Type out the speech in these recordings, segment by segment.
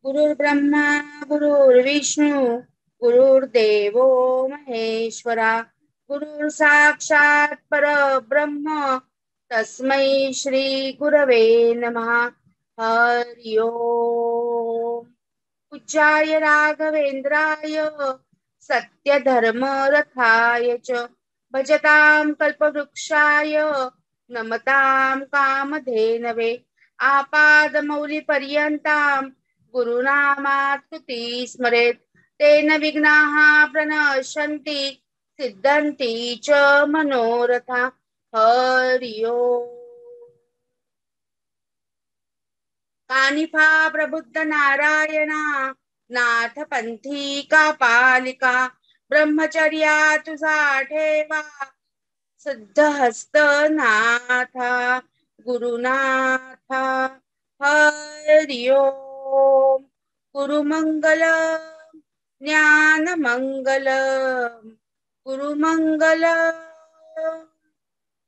गुरुर्ब्रह्मा गुरुर्विष्णू गुरुर्देवो महेश्वरा गुरुर साक्षात परब्रह्म तस्मै श्री गुरवे नमः. हरि ओम. पूज्याय राघवेंद्राय सत्यधर्मरथाय च भजतां कल्पवृक्षाय नमतां कामधेनवे आपादमौलिपर्यन्तां गुरुनामास्तुति स्मरेत् तेन विघ्नाः प्रणश्यन्ति सिद्धन्ति च मनोरथा. हरि ओम. कानिफा प्रबुद्ध नारायणा नाथ पंथी का पालिका ब्रह्मचर्या तुझा ठेवा सिद्ध हस्त नाथा गुरुनाथा. हरि ओम. गुरुमंगल ज्ञान मंगल गुरुमंगल.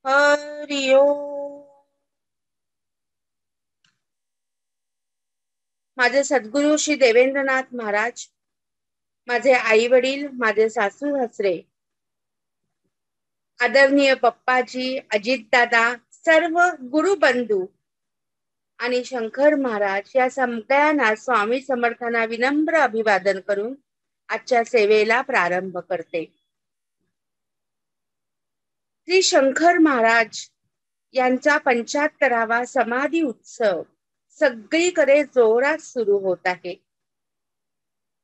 हरि ओम. माझे सद्गुरु श्री देवेंद्रनाथ महाराज, माझे आई वडील, माझे सासू सासरे, आदरणीय पप्पाजी, अजितदादा, सर्व गुरुबंधू आणि शंकर महाराज या सगळ्यांना स्वामी समर्थांना विनम्र अभिवादन करून आजच्या सेवेला प्रारंभ करते. श्री शंकर महाराज यांचा 75वा समाधी उत्सव सगळीकडे जोरात सुरू होत आहे.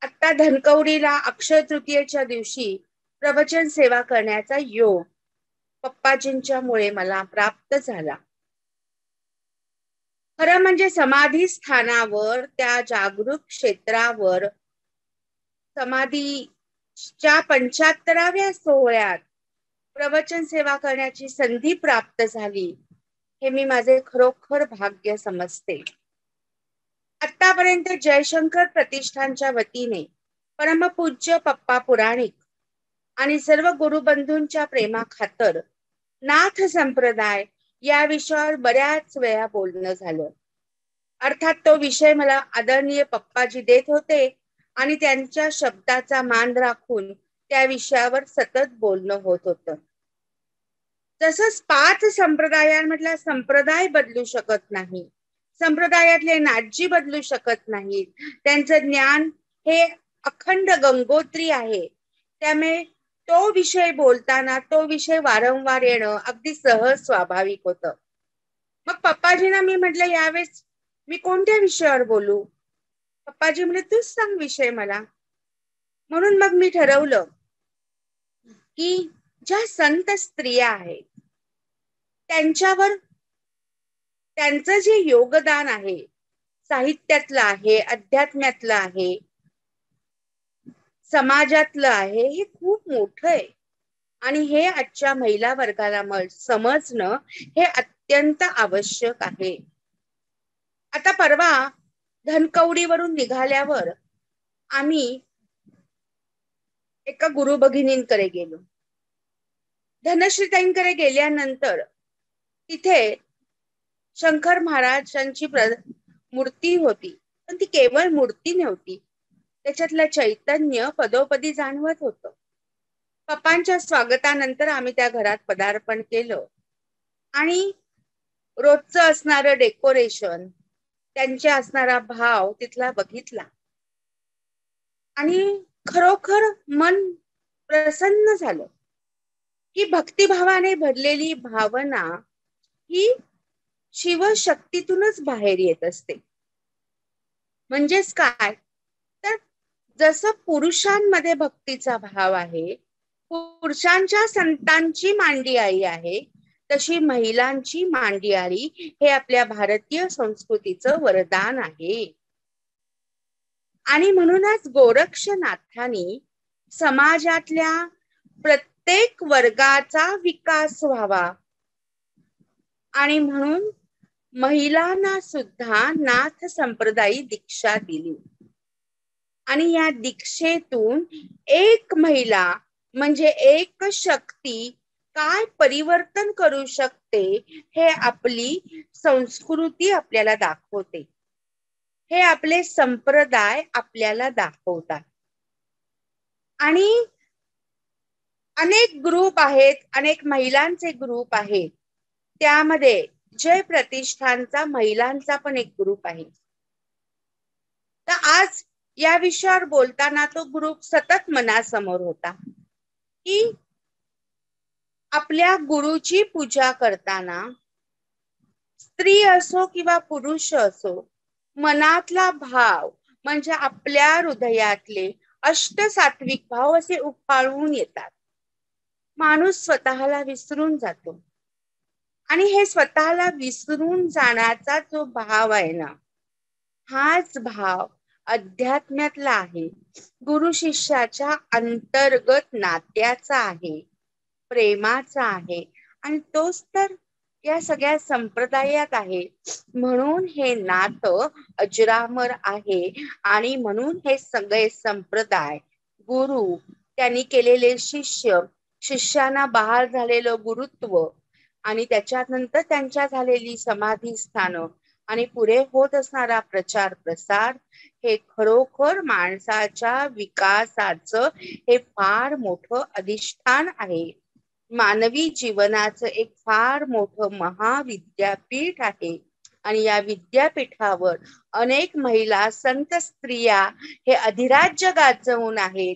आता धनकवडीला अक्षय तृतीयेच्या दिवशी प्रवचन सेवा करण्याचा योग पप्पाजींच्या मुळे मला प्राप्त झाला. खरं म्हणजे समाधी स्थानावर, त्या जागृत क्षेत्रावर समाधीच्या 75व्या सोहळ्यात प्रवचन सेवा करण्याची संधी प्राप्त झाली, हे मी माझे खरोखर भाग्य समजते. आतापर्यंत जयशंकर प्रतिष्ठानच्या वतीने परमपूज्य पप्पा पुराणिक आणि सर्व गुरुबंधूंच्या प्रेमाखातर नाथ संप्रदाय या विषयावर बऱ्याच वेळा बोलणं झालं. अर्थात तो विषय मला आदरणीय पप्पाजी देत होते आणि त्यांच्या शब्दाचा मान राखून त्या विषयावर सतत बोलणं होत होतं. तसंच 5 संप्रदायांमधला संप्रदाय बदलू शकत नाही, संप्रदायातले नाथजी बदलू शकत नाहीत, त्यांचं ज्ञान हे अखंड गंगोत्री आहे. त्यामुळे तो विषय बोलताना तो विषय वारंवार येणं अगदी सहज स्वाभाविक होतं. मग पप्पाजींना मी म्हटलं, यावेळेस मी कोणत्या विषयावर बोलू? पप्पाजी म्हणे, तूच सांग विषय मला. म्हणून मग मी ठरवलं की ज्या संत स्त्रिया आहेत त्यांच्यावर त्यांचं जे योगदान आहे, साहित्यातलं आहे, अध्यात्मातलं आहे, समाजातलं आहे, हे खूप मोठं आहे आणि हे आजच्या महिला वर्गाला समजणं हे अत्यंत आवश्यक आहे. आता परवा धनकवडीवरून निघाल्यावर आम्ही एका गुरु भगिनींकडे गेलो. धनश्रीताईंकडे गेल्यानंतर तिथे शंकर महाराजांची मूर्ती होती, पण ती केवळ मूर्ती नव्हती, त्याच्यातलं चैतन्य पदोपदी जाणवत होतं. पप्पांच्या स्वागतानंतर आम्ही त्या घरात पदार्पण केलं आणि रोजचं असणारं डेकोरेशन, त्यांच्या असणारा भाव तिथला बघितला आणि खरोखर मन प्रसन्न झालं की भक्तिभावाने भरलेली भावना ही शिवशक्तीतूनच बाहेर येत असते. म्हणजेच काय, तर जसं पुरुषांमध्ये भक्तीचा भाव आहे, पुरुषांच्या संतांची मांडी आई आहे, तशी महिलांची मांडी आई हे आपल्या भारतीय संस्कृतीचं वरदान आहे. आणि म्हणूनच गोरक्षनाथांनी समाजातल्या प्रत्येक वर्गाचा विकास व्हावा आणि म्हणून महिलांना सुद्धा नाथ संप्रदायी दीक्षा दिली आणि या दीक्षेतून एक महिला म्हणजे एक शक्ती काय परिवर्तन करू शकते हे आपली संस्कृती आपल्याला दाखवते. हे आपले संप्रदाय आपल्याला दाखवतात. आणि अनेक ग्रुप आहेत, अनेक महिलांचे ग्रुप आहेत. त्यामध्ये जय प्रतिष्ठानचा महिलांचा पण एक ग्रुप आहे. तर आज या विषयावर बोलताना तो ग्रुप सतत मनासमोर होता की आपल्या गुरुची पूजा करताना स्त्री असो किंवा पुरुष असो, मनातला भाव म्हणजे आपल्या हृदयातले अष्टसात्विक भाव असे उफाळून येतात. माणूस स्वतःला विसरून जातो. आणि हे स्वतःला विसरून जाण्याचा जो भाव आहे ना, हाच भाव अध्यात्मातला आहे. गुरु शिष्याच्या अंतर्गत नात्याचा आहे, प्रेमाचा आहे. आणि तोच तर या सगळ्या संप्रदायात आहे. म्हणून हे नातं अजरामर आहे. आणि म्हणून हे सगळे संप्रदाय, गुरु, त्यांनी केलेले शिष्य, शिष्याना बहाल झालेलं गुरुत्व आणि त्याच्यानंतर त्यांच्या झालेली समाधी स्थानं आणि पुढे होत असणारा प्रचार प्रसार, हे खरोखर माणसाच्या विकासाचं हे फार मोठं अधिष्ठान आहे. मानवी जीवनाचं एक फार मोठं महाविद्यापीठ आहे. आणि या विद्यापीठावर अनेक महिला संत स्त्रिया हे अधिराज्य गाजवून आहेत.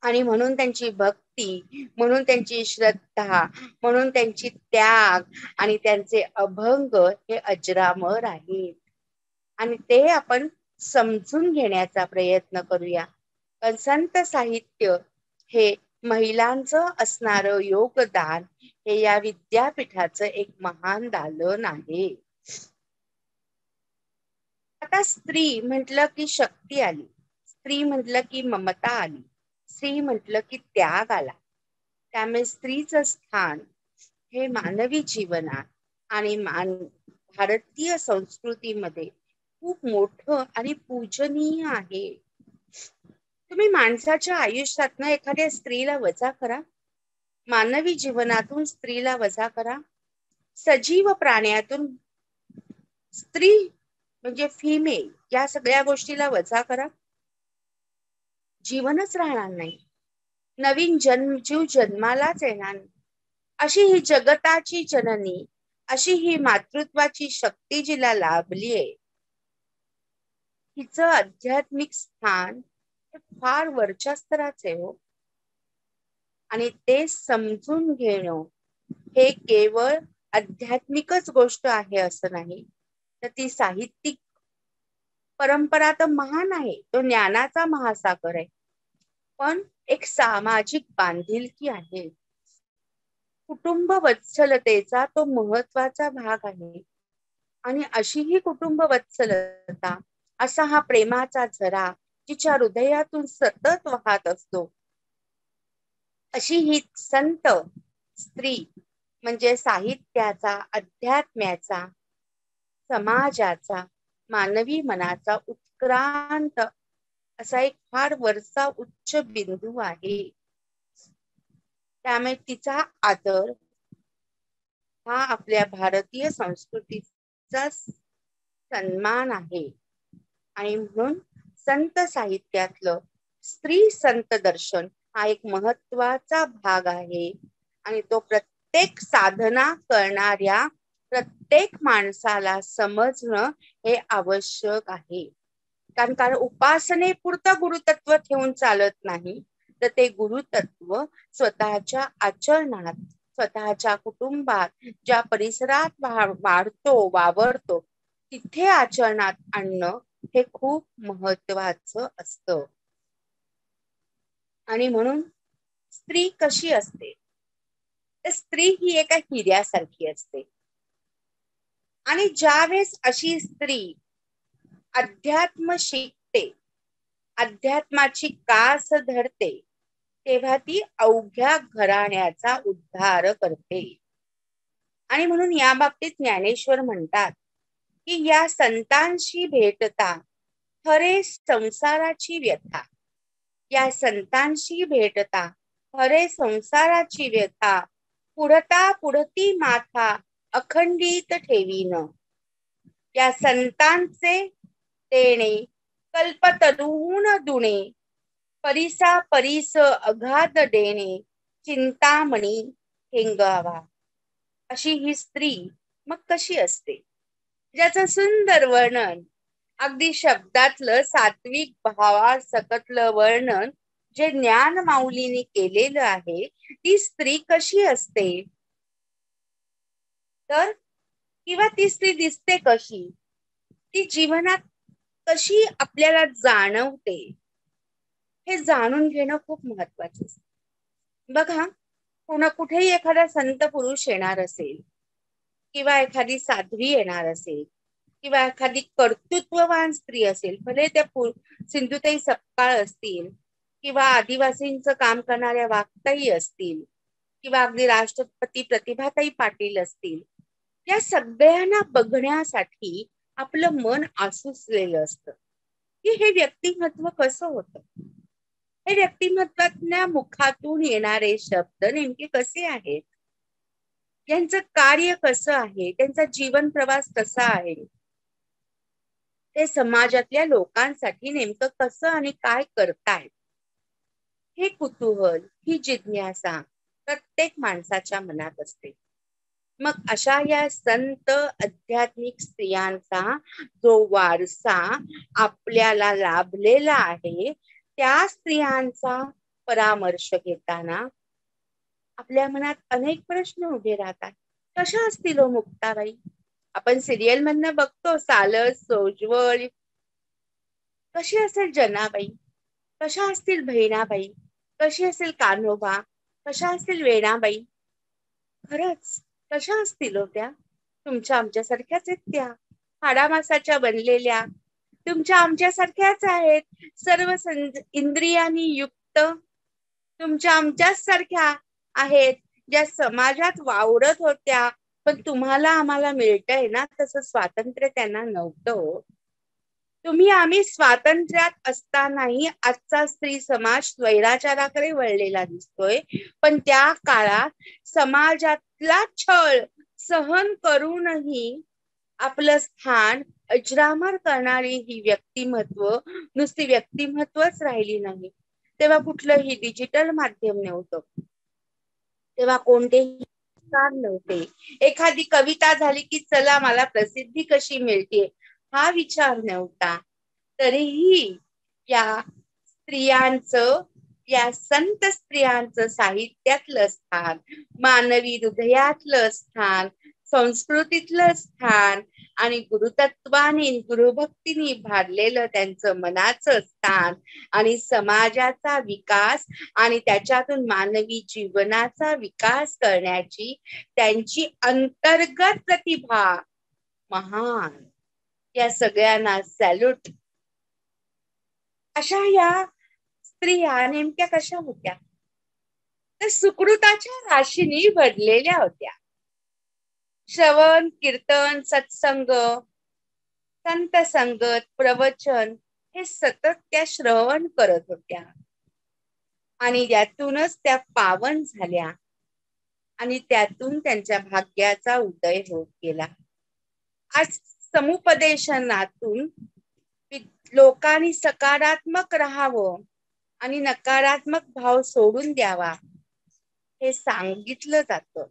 आणि म्हणून त्यांची भक्ती, म्हणून त्यांची श्रद्धा, म्हणून त्यांची त्याग आणि त्यांचे अभंग हे अजरामर आहेत. आणि ते आपण समजून घेण्याचा प्रयत्न करूया. पण संत साहित्य हे महिलांचं असणारं योगदान हे या विद्यापीठाचं एक महान दालन आहे. आता स्त्री म्हटलं की शक्ती आली, स्त्री म्हटलं की ममता आली, स्त्री म्हटलं की त्याग आला. त्यामुळे स्त्रीचं स्थान हे मानवी जीवनात आणि भारतीय संस्कृतीमध्ये खूप मोठं आणि पूजनीय आहे. तुम्ही माणसाच्या आयुष्यातनं एखाद्या स्त्रीला वजा करा, मानवी जीवनातून स्त्रीला वजा करा, सजीव प्राण्यातून स्त्री म्हणजे फिमेल या सगळ्या गोष्टीला वजा करा, जीवनच राहणार नाही. नवीन जीव जन्मालाच येणार नाही. अशी ही जगताची जननी, अशी ही मातृत्वाची शक्ती जिला लाभली आहे, हिचं आध्यात्मिक स्थान फार वरच्या स्तराचे हो. आणि ते समजून घेणं हे केवळ आध्यात्मिकच गोष्ट आहे असं नाही, तर ती साहित्यिक परंपरा तर महान आहे, तो ज्ञानाचा महासागर आहे. पण एक सामाजिक बांधिलकी आहे, कुटुंब वत्सलतेचा तो महत्वाचा भाग आहे. आणि अशी ही कुटुंब वत्सलता, असा हा प्रेमाचा झरा जिच्या हृदयातून सतत वाहत असतो, अशी ही संत स्त्री म्हणजे साहित्याचा, अध्यात्म्याचा, समाजाचा, मानवी मनाचा उत्क्रांत असा एक फार वरचा उच्च बिंदू आहे. त्यामुळे तिचा आदर हा आपल्या भारतीय संस्कृतीचा सन्मान आहे. आणि म्हणून संत साहित्यातलं स्त्री संत दर्शन हा एक महत्वाचा भाग आहे. आणि तो प्रत्येक साधना करणाऱ्या प्रत्येक माणसाला समजणं हे आवश्यक आहे. कारण उपासनेपुरतं गुरुतत्व ठेवून चालत नाही, तर ते गुरुतत्व स्वतःच्या आचरणात, स्वतःच्या कुटुंबात, ज्या परिसरात वाढतो, वावरतो, तिथे आचरणात आणणं हे खूप महत्वाचं असतं. आणि म्हणून स्त्री कशी असते, तर स्त्री ही एका हिऱ्यासारखी असते. आणि ज्यावेळेस अशी स्त्री अध्यात्म शिकते, अध्यात्माची कास धरते, तेव्हा ती अवघ्या घराण्याचा उद्धार करते. आणि म्हणून या बाबतीत ज्ञानेश्वर म्हणतात की या संतांशी भेटता खरे संसाराची व्यथा, या संतांशी भेटता खरे संसाराची व्यथा, पुढता पुढती माथा अखंडित ठेवीन. या संतांचे तेणे कल्पतरूण दुणे, परिसा परिस अगाध देणे, चिंतामणी हेंगावा. अशी ही स्त्री मग कशी असते, ज्याचं सुंदर वर्णन, अगदी शब्दातलं सात्विक भावासकटलं वर्णन जे ज्ञान माऊलीने केलेलं आहे, ती स्त्री कशी असते तर, किंवा ती स्त्री दिसते कशी, ती जीवनात कशी आपल्याला जाणवते, हे जाणून घेणं खूप महत्वाचं असतं. बघा, कुठेही एखादा संत पुरुष येणार असेल, किंवा एखादी साध्वी येणार असेल, किंवा एखादी कर्तृत्ववान स्त्री असेल, भले त्या सिंधुताई सपकाळ असतील, किंवा आदिवासींचं काम करणाऱ्या वाघताई असतील, किंवा अगदी राष्ट्रपती प्रतिभाताई पाटील असतील, या सगळ्यांना बघण्यासाठी आपलं मन आसुसलेलं असतं की हे व्यक्तिमत्व कसं होतं, हे व्यक्तिमत्वातल्या मुखातून येणारे शब्द नेमके कसे आहेत, यांचं कार्य कसं आहे, त्यांचा जीवन प्रवास कसा आहे, ते समाजातल्या लोकांसाठी नेमकं कसं आणि काय करतायत, हे कुतूहल, ही जिज्ञासा प्रत्येक माणसाच्या मनात असते. मग अशा या संत आध्यात्मिक स्त्रियांचा जो वारसा आपल्याला लाभलेला आहे, त्या स्त्रियांचा परामर्श घेताना आपल्या मनात अनेक प्रश्न उभे राहतात. कशा असतील हो मुक्ताबाई? आपण सिरियल मधनं बघतो सालस सोज्वळ, कशी असेल जनाबाई, कशा असतील बहिणाबाई, कशी असेल कान्होबा, कशा असतील वेणाबाई? खरंच कशा असतील त्या? तुमच्या आमच्यासारख्याच आहेत त्या, हाडामासाच्या बनलेल्या, तुमच्या आमच्यासारख्याच आहेत, सर्व इंद्रियांनी युक्त, तुमच्या आमच्याच सारख्या आहेत, ज्या समाजात वावरत होत्या, पण तुम्हाला आम्हाला मिळतंय ना तसं स्वातंत्र्य त्यांना नव्हतं. तुम्ही आम्ही स्वातंत्र्यात असतानाही आजचा स्त्री समाज स्वैराचाराकडे वळलेला दिसतोय, पण त्या काळात समाजातला छळ सहन करूनही आपलं स्थान अजरामर करणारी ही व्यक्तिमत्व नुसती व्यक्तिमत्वच राहिली नाही. तेव्हा कुठलंही डिजिटल माध्यम नव्हतं, तेव्हा कोणतेही नव्हते, एखादी कविता झाली की चला मला प्रसिद्धी कशी मिळते हा विचार नव्हता. तरीही या स्त्रियांचं, या संत स्त्रियांचं साहित्यातलं स्थान, मानवी हृदयातलं स्थान, संस्कृतीतलं स्थान आणि गुरुतत्वाने गुरुभक्तीने भारलेलं त्यांचं मनाचं स्थान आणि समाजाचा विकास आणि त्याच्यातून मानवी जीवनाचा विकास करण्याची त्यांची अंतर्गत प्रतिभा महान, या सगळ्यांना सॅल्यूट. अशा या स्त्रिया नेमक्या कशा होत्या तर सुकृताच्या राशीने भरलेल्या होत्या. श्रवण कीर्तन सत्संग संत संगत प्रवचन हे सतत त्या श्रवण करत होत्या आणि त्यातूनच त्या पावन झाल्या आणि त्यातून त्यांच्या भाग्याचा उदय होत गेला. आज समुपदेशनातून लोकांनी सकारात्मक राहावं आणि नकारात्मक भाव सोडून द्यावा हे सांगितलं जातं,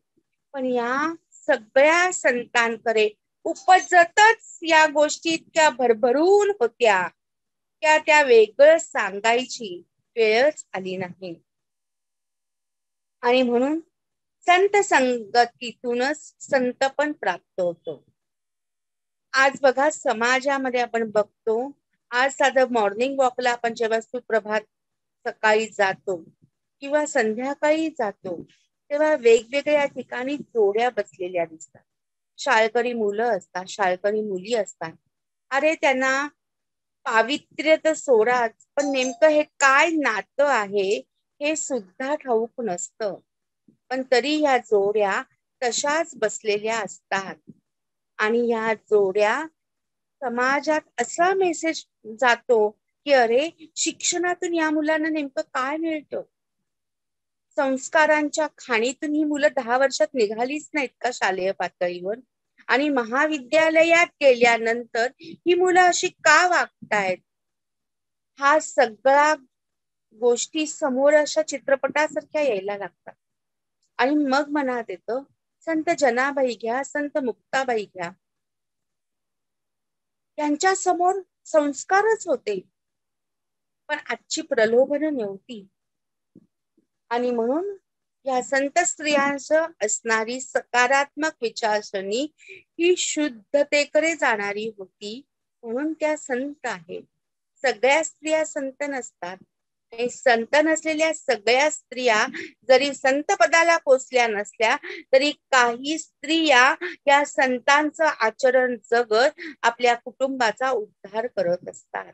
पण या सगळ्या संतांकडे उपजतच या गोष्टी इतक्या भरभरून होत्या त्या वेगळं सांगायची वेळच आली नाही. आणि म्हणून संत संगतीतूनच संतपण प्राप्त होतो. आज बघा समाजामध्ये आपण बघतो, आज साधं मॉर्निंग वॉकला आपण जेव्हा सुप्रभात सकाळी जातो किंवा संध्याकाळी जातो, तेव्हा वेगवेगळ्या ठिकाणी जोड्या बसलेल्या दिसतात. शाळकरी मुलं असतात, शाळकरी मुली असतात. अरे त्यांना पावित्र्य तर सोडाच, पण नेमकं हे काय नातं आहे हे सुद्धा ठाऊक नसतं, पण तरी ह्या जोड्या तशाच बसलेल्या असतात. आणि ह्या जोड्या समाजात असा मेसेज जातो की अरे शिक्षणातून या मुलांना नेमकं काय मिळतं, संस्कारांच्या खाणीतून ही मुलं 10 वर्षात निघालीच नाहीत का शालेय पातळीवर, आणि महाविद्यालयात गेल्यानंतर ही मुलं अशी का वागतायत, हा सगळा गोष्टी समोर अशा चित्रपटासारख्या यायला लागतात. आणि मग मनात येतं, संत जनाबाई घ्या, संत मुक्ताबाई घ्या, त्यांच्या समोर संस्कारच होते, पण आजची प्रलोभनं नव्हती. आणि म्हणून या संत स्त्रियांचं असणारी सकारात्मक विचारसरणी ही शुद्धतेकडे जाणारी होती, म्हणून त्या संत आहेत. सगळ्या स्त्रिया संत नसतात. संत नसलेल्या सगळ्या स्त्रिया जरी संत पदाला पोचल्या नसल्या तरी काही स्त्रिया या संतांचं आचरण जगत आपल्या कुटुंबाचा उद्धार करत असतात.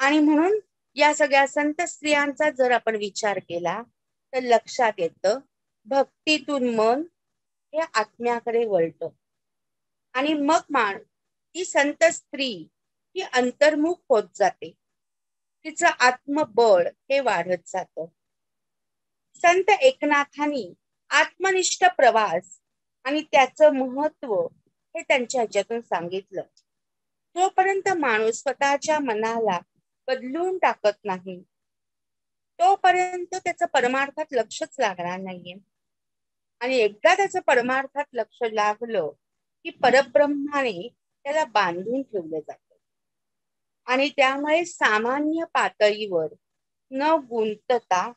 आणि म्हणून या सगळ्या संत स्त्रियांचा जर आपण विचार केला तर लक्षात येतं, भक्तीतून मन हे आत्म्याकडे वळतं आणि मग ती संत स्त्री ही अंतर्मुख होत जाते, तिचं आत्मबळ हे वाढत जातं. संत एकनाथांनी आत्मनिष्ठ प्रवास आणि त्याचं महत्व हे त्यांच्या ह्याच्यातून सांगितलं. जोपर्यंत माणूस स्वतःच्या मनाला बदलून टाकत नाही तोपर्यंत त्याचं परमार्थात लक्षच लागणार नाहीये. आणि एकदा त्याचं परमार्थात लक्ष लागलं की परब्रह्माने त्याला बांधून ठेवलं जातं. आणि त्यामुळे सामान्य पातळीवर न गुंतता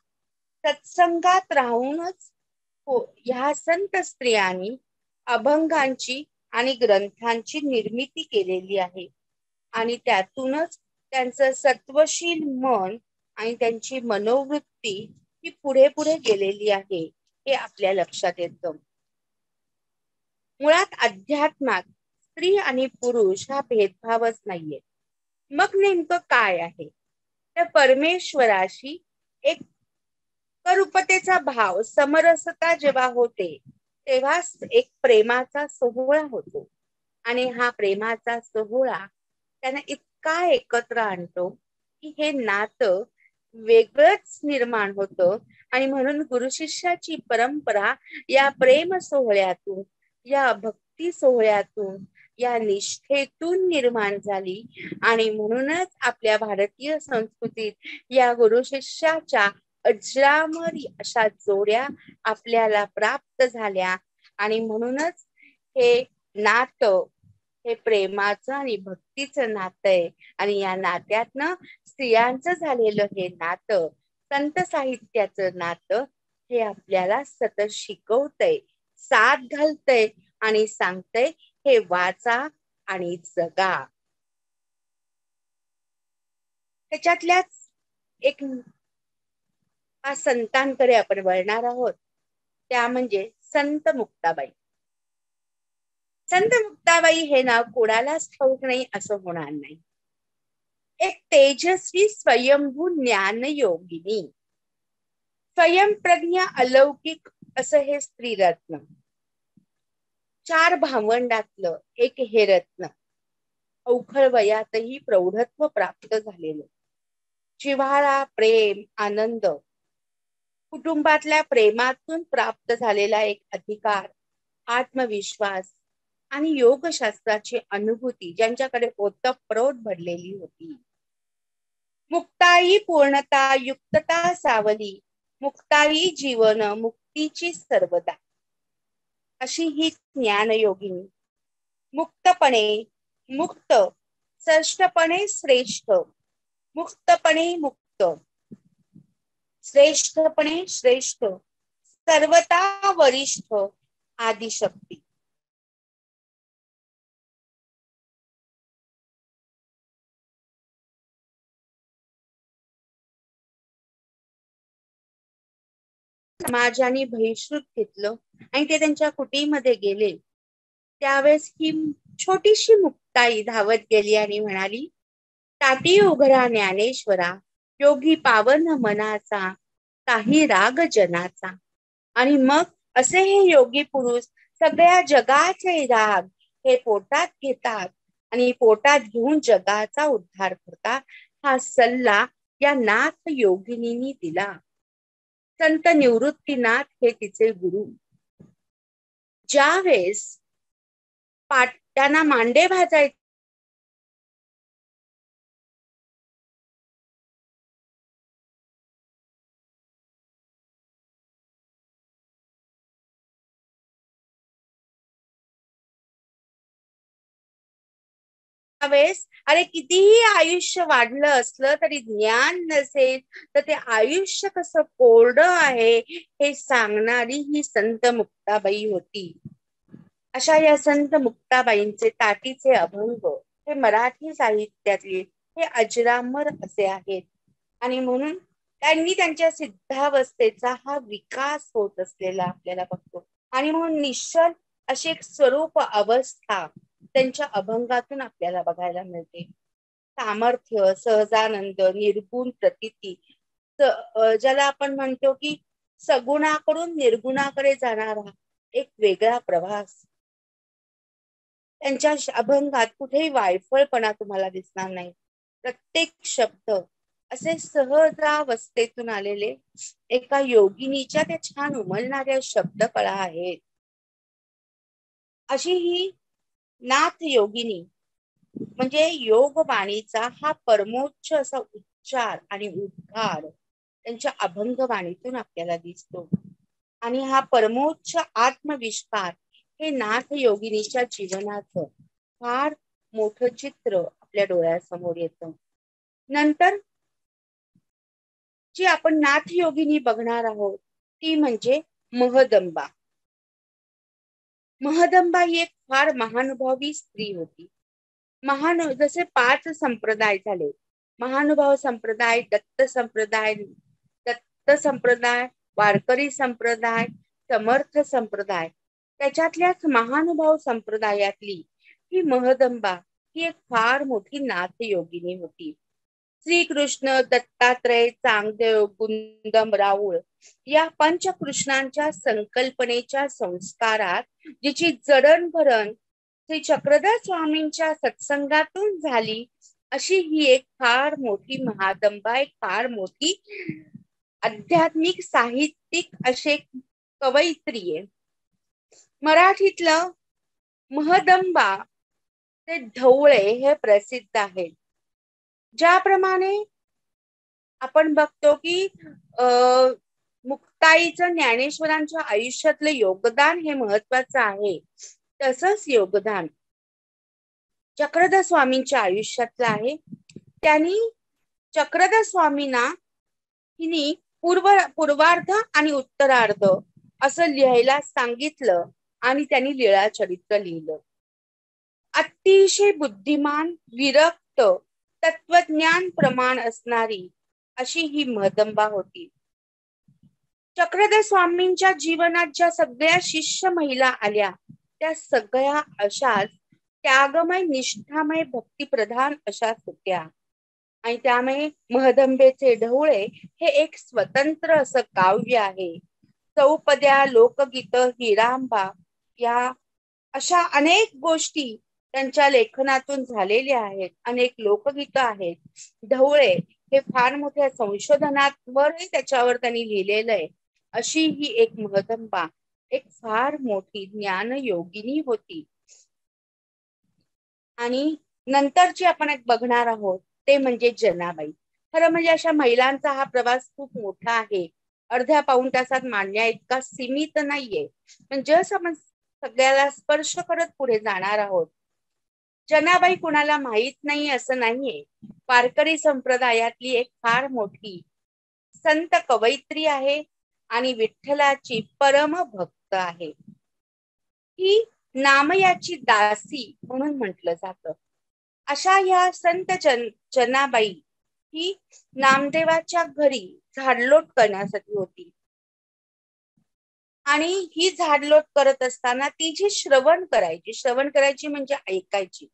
सत्संगात राहूनच ह्या संत स्त्रियांनी अभंगांची आणि ग्रंथांची निर्मिती केलेली आहे. आणि त्यातूनच त्यांचं सत्वशील मन आणि त्यांची मनोवृत्ती ही पुढे पुढे गेलेली आहे, हे आपल्या लक्षात येतं. मुळात अध्यात्मात स्त्री आणि पुरुष हा भेदभावच नाहीये. मग नेमकं काय आहे तर परमेश्वराशी एक रूपतेचा भाव, समरसता जेव्हा होते तेव्हा एक प्रेमाचा सोहळा होतो. आणि हा प्रेमाचा सोहळा त्यांना इतका एकत्र आणतो की हे नातं वेगळंच निर्माण होतं. आणि म्हणून गुरु शिष्याची परंपरा या प्रेम सोहळ्यातून, या भक्ती सोहळ्यातून, या निष्ठेतून निर्माण झाली. आणि म्हणूनच आपल्या भारतीय संस्कृतीत या गुरु शिष्याच्या अजरामरी अशा जोड्या आपल्याला प्राप्त झाल्या. आणि म्हणूनच हे नातं हे प्रेमाचं आणि भक्तीचं नातं आहे. आणि या नात्यातनं स्त्रियांचं झालेलं हे नातं, संत साहित्याचं नातं हे आपल्याला सतत शिकवतंय, साथ घालतंय आणि सांगतंय हे वाचा आणि जगा. त्याच्यातल्याच एक संतांकडे आपण वळणार आहोत, त्या म्हणजे संत मुक्ताबाई. संत मुक्ताबाई हे नाव कोणालाच ठाऊक नाही असं होणार नाही. एक तेजस्वी स्वयंभू ज्ञान योगिनी, स्वयंप्रज्ञा अलौकिक असं हे स्त्रीरत्न. 4 भावंडातलं एक हे रत्न. अवखळ वयातही प्रौढत्व प्राप्त झालेलं. जिव्हाळा, प्रेम, आनंद, कुटुंबातल्या प्रेमातून प्राप्त झालेला एक अधिकार, आत्मविश्वास आणि योगशास्त्राची अनुभूती ज्यांच्याकडे ओतप्रोत भरलेली होती. मुक्ताई पूर्णता युक्तता सावली, मुक्ताई जीवन मुक्तीची सर्वदा, अशी ही ज्ञानयोगिनी. मुक्तपणे मुक्त, श्रेष्ठपणे श्रेष्ठ, मुक्तपणे मुक्त, श्रेष्ठपणे श्रेष्ठ, सर्वता वरिष्ठ, आदिशक्ती. समाजाने बहिष्कृत घेतलं आणि ते त्यांच्या कुटीमध्ये गेले. त्यावेळेस ही छोटीशी मुक्ताई धावत गेली आणि म्हणाली, ताटी उघडा ज्ञानेश्वरा, योगी पावन मनाचा, काही राग जनाचा. आणि मग असे हे योगी पुरुष सगळ्या जगाचे राग हे पोटात घेतात आणि पोटात घेऊन जगाचा उद्धार करतात. हा सल्ला या नाथ योगिनींनी दिला. संत निवृत्तीनाथ हे तिचे गुरु. ज्यावेळेस त्यांना मांडे भाजायचे त्यावेळेस अरे कितीही आयुष्य वाढलं असलं तरी ज्ञान नसेल तर ते आयुष्य कसं कोरडं आहे हे सांगणारी ही संत मुक्ताबाई होती. अशा या संत मुक्ताबाईंचे ताटीचे अभंग हे मराठी साहित्यातले हे अजरामर असे आहेत. आणि म्हणून त्यांनी त्यांच्या सिद्धावस्थेचा हा विकास होत असलेला आपल्याला बघतो. आणि म्हणून निश्चल अशी एक स्वरूप अवस्था त्यांच्या अभंगातून आपल्याला बघायला मिळते. सामर्थ्य, सहजानंद, निर्गुण प्रतीती, ज्याला आपण म्हणतो की सगुणाकडून निर्गुणाकडे जाणारा एक वेगळा प्रवास. त्यांच्या अभंगात कुठेही वायफळपणा तुम्हाला दिसणार नाही. प्रत्येक शब्द असे सहजावस्थेतून आलेले एका योगिनीच्या त्या छान उमलणाऱ्या शब्दकळा आहेत. अशी ही नाथ योगिनी म्हणजे योगवाणीचा हा परमोच्च असा उच्चार आणि उद्गार त्यांच्या अभंगवाणीतून आपल्याला दिसतो. आणि हा परमोच्च आत्मविस्तार हे नाथ योगिनीच्या जीवनाचं फार मोठं चित्र आपल्या डोळ्यासमोर येतं. नंतर जी आपण नाथ योगिनी बघणार आहोत ती म्हणजे महदंबा. महदंबा ही एक फार महानुभावी स्त्री होती. जसे 5 संप्रदाय झाले, महानुभाव संप्रदाय, दत्त संप्रदाय, वारकरी संप्रदाय, समर्थ संप्रदाय, त्याच्यातल्याच महानुभाव संप्रदायातली ही महदंबा ही एक फार मोठी नाथ योगिनी होती. श्रीकृष्ण, दत्तात्रय, चांगदेव, गुंदम, राऊळ या पंचकृष्णांच्या संकल्पनेच्या संस्कारात जिची जडणघडण श्री चक्रधर स्वामींच्या सत्संगातून झाली अशी ही एक फार मोठी महादंबा, एक फार मोठी आध्यात्मिक साहित्यिक अशी कवयित्री आहे. मराठीतलं महदंबा ते ढवळे हे प्रसिद्ध आहे. ज्याप्रमाणे आपण बघतो की मुक्ताईचं ज्ञानेश्वरांच्या आयुष्यातलं योगदान हे महत्वाचं आहे, तसंच योगदान चक्रधर स्वामींच्या आयुष्यातलं आहे. त्यांनी चक्रधर स्वामींना हिनी पूर्वार्ध आणि उत्तरार्ध असं लिहायला सांगितलं आणि त्यांनी लीळा चरित्र लिहिलं. अतिशय बुद्धिमान, विरक्त, तत्वज्ञान प्रमाण असणारी अशी ही महदंबा होती. चक्रधर स्वामींच्या जीवनात ज्या सगळ्या शिष्य महिला आल्या त्या सगळ्या अशाच त्यागमय, निष्ठामय, भक्तिप्रधान अशाच होत्या. आणि त्यामुळे महदंबेचे ढवळे हे एक स्वतंत्र असं काव्य आहे. चौपद्या, लोकगीत, हिरांबा या अशा अनेक गोष्टी त्यांच्या लेखनातून झालेल्या आहेत. अनेक लोकगीत आहेत. ढवळे हे फार मोठ्या संशोधनावरही त्याच्यावर त्यांनी लिहिलेलं आहे. अशी ही एक महदंबा एक फार मोठी ज्ञान योगिनी होती. आणि नंतर जी आपण एक बघणार आहोत ते म्हणजे जनाबाई. खरं म्हणजे अशा महिलांचा हा प्रवास खूप मोठा आहे, अर्ध्या पाऊण तासात मांडण्या इतका सीमित नाहीये, पण जस आपण सगळ्याला स्पर्श करत पुढे जाणार आहोत. जनाबाई कुणाला माहित नाही असं नाहीये. वारकरी संप्रदायातली एक फार मोठी संत कवयित्री आहे आणि विठ्ठलाची परम भक्त आहे. ही नामयाची दासी म्हणून म्हटलं जातं. अशा या संत जनाबाई ही नामदेवाच्या घरी झाडलोट करण्यासाठी होती. आणि ही झाडलोट करत असताना ती जी श्रवण करायची म्हणजे ऐकायची.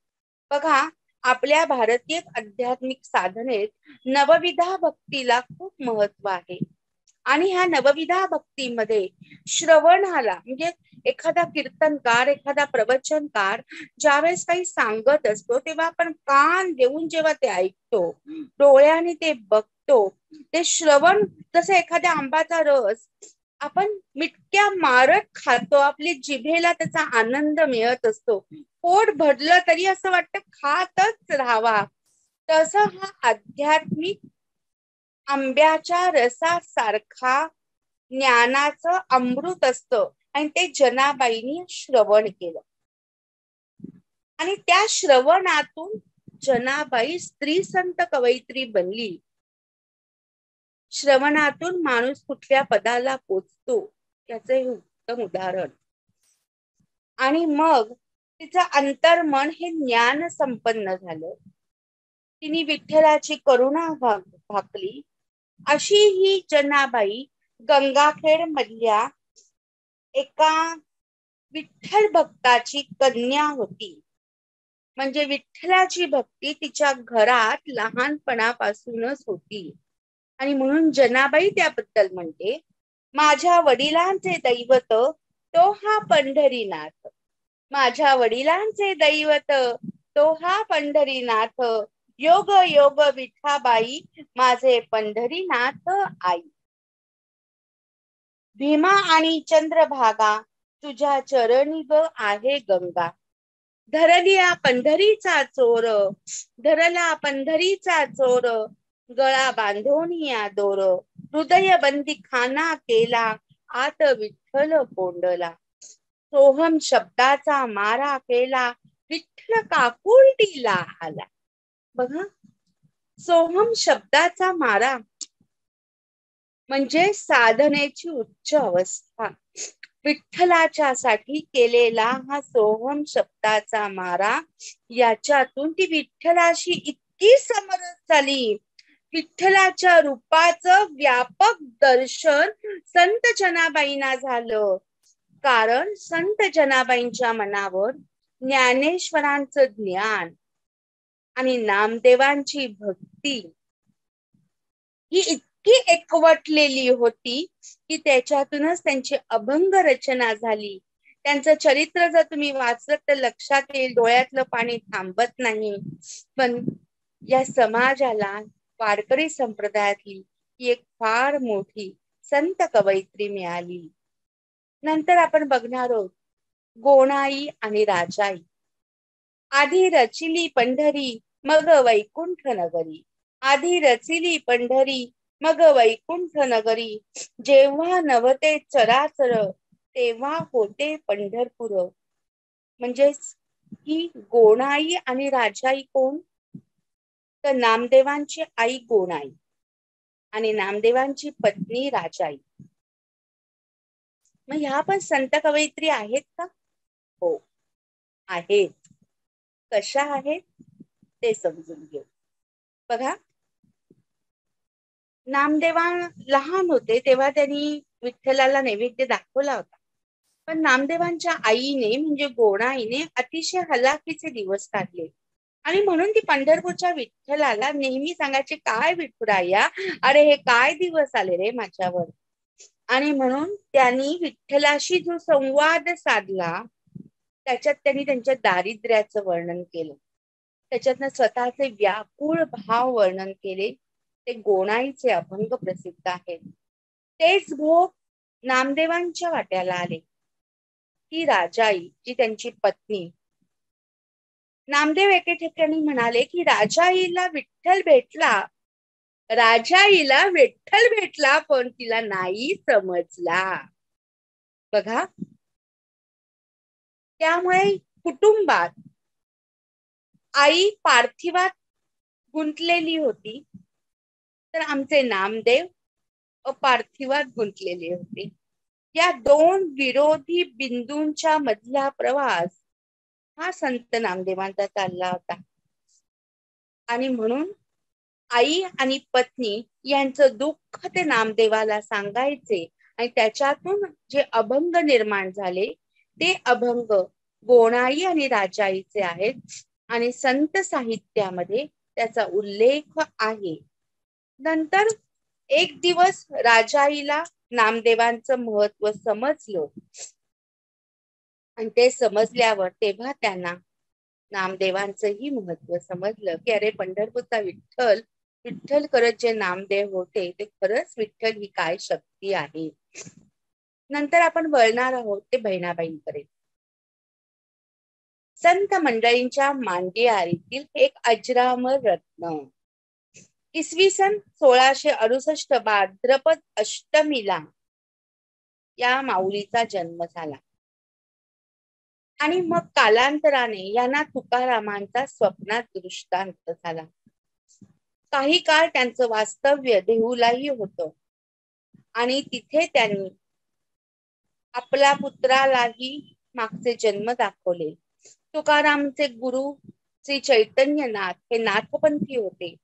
बघा, आपल्या भारतीय आध्यात्मिक साधनेत नवविधा भक्तीला खूप महत्व आहे. आणि ह्या नवविधा भक्तीमध्ये श्रवणाला म्हणजे एखादा कीर्तनकार, एखादा प्रवचनकार ज्यावेळेस काही सांगत असतो तेव्हा आपण कान देऊन जेव्हा ते ऐकतो, डोळ्याने ते बघतो, ते श्रवण जसं एखाद्या आंब्याचा रस आपण मिटक्या मारत खातो, आपली जिभेला त्याचा आनंद मिळत असतो, पोट भरलं तरी असं वाटतं खातच राहावा. तसं हा आध्यात्मिक आंब्याच्या रसासारखा ज्ञानाचं अमृत असतं. आणि ते जनाबाईंनी श्रवण केलं आणि त्या श्रवणातून जनाबाई स्त्री संत कवयित्री बनली. श्रवणातून माणूस कुठल्या पदाला पोचतो याचं हे उत्तम उदाहरण. आणि मग तिचं अंतर्मन हे ज्ञान संपन्न झालं. तिने विठ्ठलाची करुणा भाकली. अशी ही जनाबाई गंगाखेड मधल्या एका विठ्ठल भक्ताची कन्या होती. म्हणजे विठ्ठलाची भक्ती तिच्या घरात लहानपणापासूनच होती. आणि म्हणून जनाबाई त्याबद्दल म्हणते, माझ्या वडिलांचे दैवत तो हा पंढरीनाथ, माझ्या वडिलांचे दैवत तो हा पंढरीनाथ, योग योग विठाबाई माझे पंढरीनाथ आई. भीमा आणि चंद्रभागा तुझ्या चरणी ग आहे गंगा, धरलिया पंढरीचा चोर, धरला पंढरीचा चोर, गळा बांधोनिया दोर, हृदय बंदी खाना केला, आत विठ्ठल कोंडला, सोहम शब्दाचा मारा केला, विठ्ठल काकुळटीला आला. बघा, सोहम शब्दाचा मारा म्हणजे साधनेची उच्च अवस्था. विठ्ठलाच्या साठी केलेला हा सोहम शब्दाचा मारा, याच्यातून ती विठ्ठलाशी इतकी समरस झाली. विठ्ठलाच्या रूपाचं व्यापक दर्शन संत जनाबाईंना झालं. कारण संत जनाबाईंच्या मनावर ज्ञानेश्वरांचं ज्ञान आणि नामदेवांची भक्ती ही इतकी एकवटलेली होती की त्याच्यातूनच त्यांची अभंग रचना झाली. त्यांचं चरित्र जर तुम्ही वाचलं तर लक्षात येईल, डोळ्यातलं पाणी थांबत नाही. पण या समाजाला वारकरी संप्रदायातली ही एक फार मोठी संत कवयित्री मिळाली. नंतर आपण बघणार आहोत गोणाई आणि राजाई. आधी रचिली पंढरी मग वैकुंठ नगरी, आधी रचिली पंढरी मग वैकुंठ नगरी, जेव्हा नवते चराचर तेव्हा होते पंढरपूर. म्हणजे ही गोणाई आणि राजाई कोण? तर नामदेवांची आई गोणाई आणि नामदेवांची पत्नी राजाई. मग ह्या पण संत कवयित्री आहेत का? हो आहेत. कशा आहेत ते समजून घेऊ. बघा, नामदेवा लहान होते तेव्हा त्यांनी विठ्ठलाला नैवेद्य दाखवला होता. पण नामदेवांच्या आईने म्हणजे गोणाईने अतिशय हलाखीचे दिवस काढले आणि म्हणून ती पंढरपूरच्या विठ्ठलाला नेहमी सांगायची, काय विठुराया, अरे हे काय दिवस आले रे माझ्यावर. आणि म्हणून त्यांनी विठ्ठलाशी जो संवाद साधला त्याच्यात त्यांनी त्यांच्या दारिद्र्याचं वर्णन केलं, त्याच्यातनं स्वतःचे व्याकुळ भाव वर्णन केले. ते गोणाईचे अभंग प्रसिद्ध आहेत. तेच भोग नामदेवांच्या वाट्याला आले. ती राजाई जी त्यांची पत्नी. नामदेव एके ठिकाणी म्हणाले की राजाईला विठ्ठल भेटला, राजाईला विठ्ठल भेटला पण तिला नाही समजला. बघा, त्यामुळे कुटुंबात आई पार्थिवात गुंतलेली होती तर आमचे नामदेव अपार्थिवात गुंतलेले होते. या दोन विरोधी बिंदूंच्या मधला प्रवास हा संत नामदेवांचा चालला होता. आणि म्हणून आई आणि पत्नी यांचं दुःख ते नामदेवाला सांगायचे आणि त्याच्यातून जे अभंग निर्माण झाले ते अभंग गोणाई आणि राजाईचे आहेत. आणि संत साहित्यामध्ये त्याचा उल्लेख आहे. नंतर एक दिवस राजाईला नामदेवांचं महत्व समजलं आणि ते समजल्यावर तेव्हा त्यांना नामदेवांचंही महत्व समजलं की अरे पंढरपूरचा विठ्ठल, विठ्ठल करत जे नामदेव होते ते खरंच विठ्ठल ही काय शक्ती आहे. नंतर आपण वळणार आहोत ते बहिणाबाईंकडे. संत मंडळींच्या मांदियारीतील एक अजरामर रत्न. इसवी सन 1668 भाद्रपद अष्टमीला या माऊलीचा जन्म झाला आणि मग कालांतराने यांना तुकारामांचा स्वप्नात दृष्टांत झाला. काही काळ त्यांचं वास्तव्य देहुलाही होतं आणि तिथे त्यांनी आपल्या पुत्रालाही मागचे जन्म दाखवले. तुकारामचे गुरु श्री चैतन्यनाथ हे नाथपंथी होते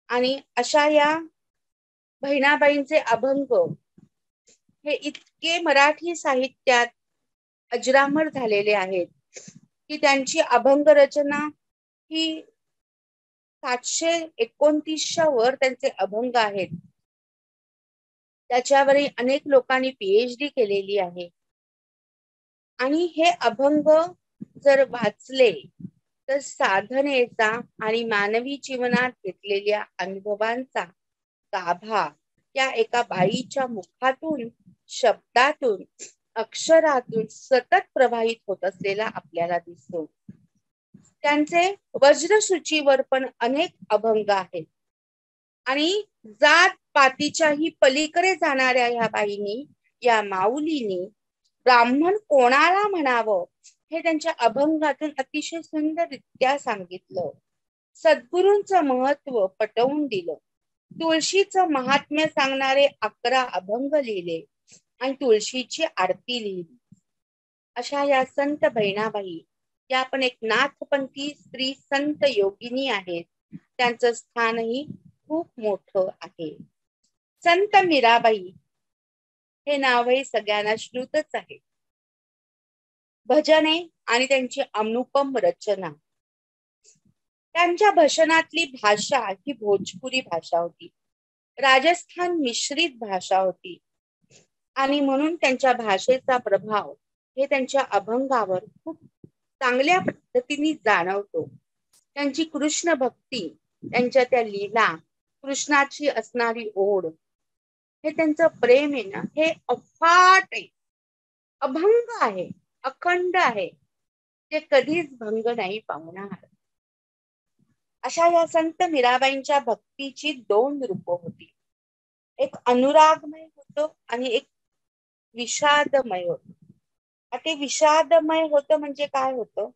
आणि अशा या बहिणाबाईंचे अभंग हे इतके मराठी साहित्यात अजरामर झालेले आहेत की त्यांची अभंग रचना ही 729 वर त्यांचे अभंग आहेत. त्याच्यावरही अनेक लोकांनी PhD केलेली आहे आणि हे अभंग जर वाचले तर साधनेचा आणि मानवी जीवनात घेतलेल्या अनुभवांचा गाभा या एका बाईच्या मुखातून, शब्दातून, अक्षरातून सतत प्रवाहित होत असलेला आपल्याला दिसतो. त्यांचे वज्रसूचीवर पण अनेक अभंग आहेत आणि जात पातीच्याही पलीकडे जाणाऱ्या ह्या बाईंनी, या माऊलींनी ब्राह्मण कोणाला म्हणावं हे त्यांच्या अभंगातून अतिशय सुंदररित्या सांगितलं. सद्गुरूंचं महत्व पटवून दिलं. तुळशीचं महात्म्य सांगणारे 11 अभंग लिहिले आणि तुळशीची आरती लिहिली. अशा या संत बहिणाबाई या पण एक नाथपंथी स्त्री संत योगिनी आहेत. त्यांचं स्थानही खूप मोठं आहे. संत मीराबाई हे नावही सगळ्यांना श्रुतच आहे. भजने आणि त्यांची अनुपम रचना. त्यांच्या भजनातली भाषा ही भोजपुरी भाषा होती, राजस्थान मिश्रित भाषा होती आणि म्हणून त्यांच्या भाषेचा प्रभाव हे त्यांच्या अभंगावर खूप चांगल्या पद्धतीने जाणवतो. त्यांची कृष्ण भक्ती, त्यांच्या त्या लीला, कृष्णाची असणारी ओढ, हे त्यांचं प्रेम आहे ना, हे अफाट आहे, अभंग आहे, अखंड आहे, ते कधीच भंग नाही पावणार. अशा या संत मीराबाईंच्या भक्तीची 2 रूप होती. एक अनुरागमय होतं आणि एक विषादमय होतं. ते विषादमय होतं म्हणजे काय होतं,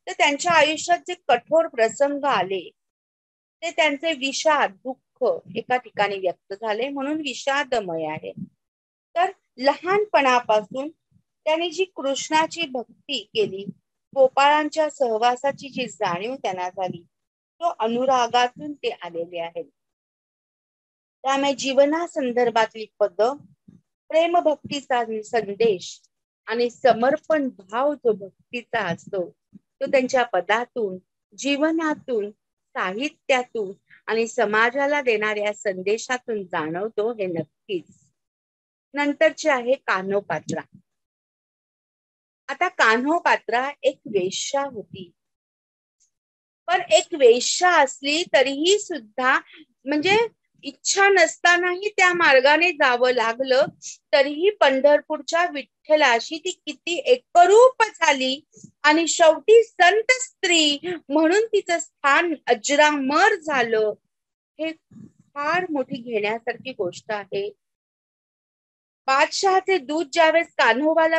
तर त्यांच्या आयुष्यात जे कठोर प्रसंग आले ते त्यांचे विषाद, दुःख एका ठिकाणी व्यक्त झाले म्हणून विषादमय आहे. तर लहानपणापासून त्यांनी जी कृष्णाची भक्ती केली, गोपाळांच्या सहवासाची जी जाणीव त्यांना झाली, तो अनुरागातून ते आलेले आहेत. त्यामुळे जीवनासंदर्भातली पद, प्रेम भक्तीचा संदेश आणि समर्पण भाव जो भक्तीचा असतो तो त्यांच्या पदातून, जीवनातून, साहित्यातून आणि समाजाला देणाऱ्या संदेशातून जाणवतो हे नक्कीच. नंतरचे आहे कान्होपात्रा. आता कान्होपात्रा एक वेश्या होती, पण एक वेश्या असली तरीही सुद्धा म्हणजे इच्छा नसतानाही त्या मार्गाने जावं लागलं, तरीही पंढरपूरच्या विठ्ठलाशी ती किती एकरूप झाली आणि शेवटी संत स्त्री म्हणून तिचं स्थान अजरामर झालं. हे फार मोठी घेण्यासारखी गोष्ट आहे. बादशहाचे दूत ज्यावेळेस कान्होबाला